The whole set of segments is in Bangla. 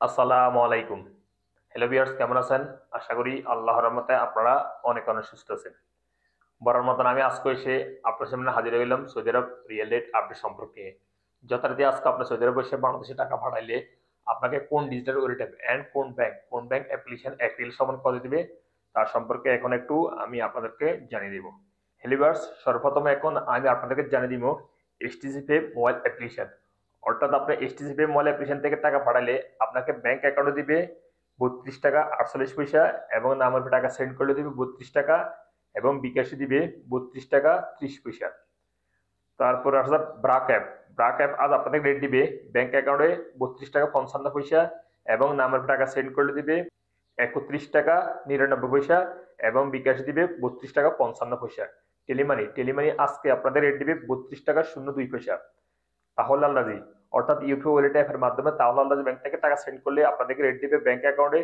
আসসালামু আলাইকুম। হ্যালো ভিউয়ার্স, কেমন আছেন? আশা করি আল্লাহর রহমতে আপনারা অনেক অনেক সুস্থ আছেন। বরাবর মতন আমি আজকে এসে আপনার সামনে হাজির হইলাম সৌদি আরব রিয়েল রেট আপডেট সম্পর্কে। যথারীতি আজকে আপনার সৌদি আরব বসে বাংলাদেশে টাকা পাঠাইলে আপনাকে কোন ডিজিটাল ওয়ালেট অ্যান্ড কোন ব্যাংক অ্যাপ্লিকেশন অ্যাক্টিভ সমান করে দিবে তার সম্পর্কে এখন একটু আমি আপনাদেরকে জানিয়ে দিব। হ্যালো ভিউয়ার্স, সর্বপ্রথমে এখন আমি আপনাদেরকে জানিয়ে দিব এসটিসি পে মোবাইল অ্যাপ্লিকেশন। অর্থাৎ আপনি এসটিসি পে মোবাইল অ্যাপ্লিকেশন থেকে টাকা পাঠালে আপনাকে ব্যাংক অ্যাকাউন্টে দিবে 32 টাকা 48 পয়সা এবং নামের টাকা সেন্ড করলে দিবে 32 টাকা এবং বিকাশে দিবে 32 টাকা 30 পয়সা। তারপর আসলে ব্রাক অ্যাপ আজ আপনাদের রেট দিবে ব্যাংক অ্যাকাউন্টে 32 টাকা 55 পয়সা এবং নামের টাকা সেন্ড করলে দিবে 31 টাকা 99 পয়সা এবং বিকাশ দিবে 32 টাকা 55 পয়সা। টেলিমানি আজকে আপনাদের রেট দিবে 32 টাকা 02 পয়সা। তাহলে আল্লাজি অর্থাৎ ইউপি ওয়ালেট অ্যাপের মাধ্যমে তাহলে আল্লাজি ব্যাংক থেকে টাকা সেন্ড করলে আপনাদেরকে রেট দিবে ব্যাংক অ্যাকাউন্টে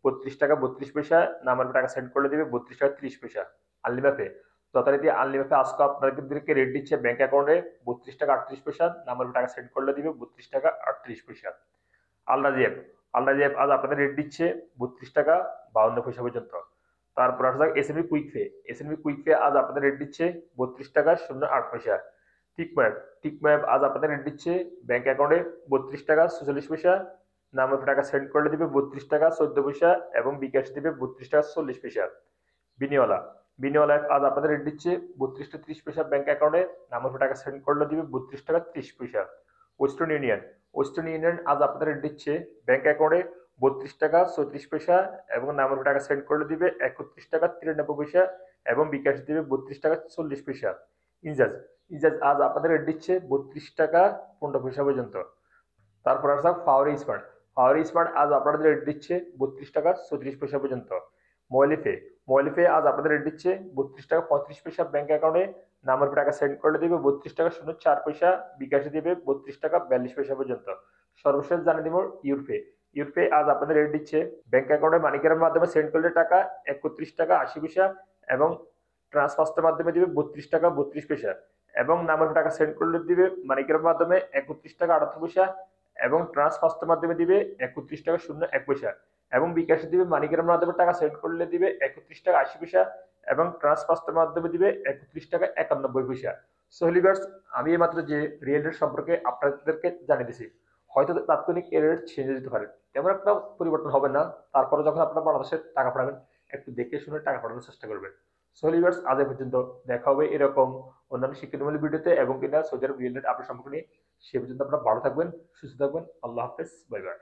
32 টাকা 32 পয়সা, নাম্বার টাকা সেন্ড করলে দিবে 32 টাকা 30 পয়সা। আনলিমাপে যথারীতি আনলিমাপে আজকে আপনাদেরকে রেট দিচ্ছে ব্যাংক অ্যাকাউন্টে 32 টাকা 38 পয়সা, নাম্বার টাকা সেন্ড করলে দিবে 32 টাকা 38 পয়সা। আলরাজি অ্যাপ আজ আপনাদের রেট দিচ্ছে 32 টাকা 52 পয়সা পর্যন্ত। তারপর আসা যাক এসএনবি কুইক পে আজ আপনাদের রেট দিচ্ছে 32 টাকা 08 পয়সা। টিকম্যাপ টিকম্যাপ আজ আপনাদের রেট দিচ্ছে ব্যাংক অ্যাকাউন্টে 32 টাকা 46 পয়সা, নামের টাকা সেন্ড করলে দিবে 32 টাকা 14 পয়সা এবং বিকাশ দিবে 32 টাকা 40 পয়সা। বিনিওয়ালা বিনিওয়ালা আজ আপনাদের রেট দিচ্ছে 32 টাকা 30 পয়সা ব্যাংক অ্যাকাউন্টে, নামের টাকা সেন্ড করলে দিবে 32 টাকা 30 পয়সা। ওয়েস্টার্ন ইউনিয়ন আজ আপনাদের রেট দিচ্ছে ব্যাংক অ্যাকাউন্টে 32 টাকা 34 পয়সা এবং নামের টাকা সেন্ড করলে দিবে 31 টাকা 93 পয়সা এবং বিকাশ দিবে 32 টাকা 40 পয়সা। ইনজাজ ইনজাজ আজ আপনাদের রেট দিচ্ছে 32 টাকা 15 পয়সা পর্যন্ত। তারপর আসা ফাওয়ারি স্মার্ট আজ আপনাদের রেট দিচ্ছে 32 টাকা 34 পয়সা পর্যন্ত। মোবাইলিফে মোবাইলিফে আজ আপনাদের রেট দিচ্ছে 32 টাকা 35 পয়সা ব্যাংক অ্যাকাউন্টে, নামের টাকা সেন্ড করলে দিবে 32 টাকা 04 পয়সা, বিকাশে দিবে 32 টাকা 42 পয়সা পর্যন্ত। সর্বশেষ জানিয়ে দিব ইউরপে আজ আপনাদের রেট দিচ্ছে ব্যাংক অ্যাকাউন্টে মানিকের মাধ্যমে সেন্ড করলে টাকা 31 টাকা 80 পয়সা এবং ট্রান্সফার্সের মাধ্যমে দিবে 32 টাকা 32 পয়সা এবং নামের টাকা সেন্ড করলে দিবে মানিকের মাধ্যমে 31 টাকা 78 পয়সা এবং ট্রান্সফার্সের মাধ্যমে দিবে 31 টাকা 01 পয়সা এবং বিকাশে দিবে মানিকের মাধ্যমে টাকা সেন্ড করলে দিবে 31 টাকা 80 পয়সা এবং ট্রান্সফার্সের মাধ্যমে দিবে 31 টাকা 91 পয়সা। সোহলিভার্স, আমি এইমাত্র যে রিয়েল রেট সম্পর্কে আপনাদেরকে জানিয়ে দিছি, হয়তো তাৎক্ষণিক এর রেট চেঞ্জ দিতে পারে, তেমন একটা পরিবর্তন হবে না। তারপরে যখন আপনারা বাংলাদেশে টাকা পাঠাবেন একটু দেখে শুনে টাকা পাঠানোর চেষ্টা করবেন। সোহলিভার্স, আজ এ পর্যন্ত। দেখা হবে এরকম অন্যান্য শিক্ষামূলক ভিডিওতে এবং কিনা সৌদি আরব রিয়েল রেট আপডেট সম্পর্কে নিয়ে। সে পর্যন্ত আপনারা ভালো থাকবেন, সুস্থ থাকবেন। আল্লাহ হাফেজ, বাই বাই।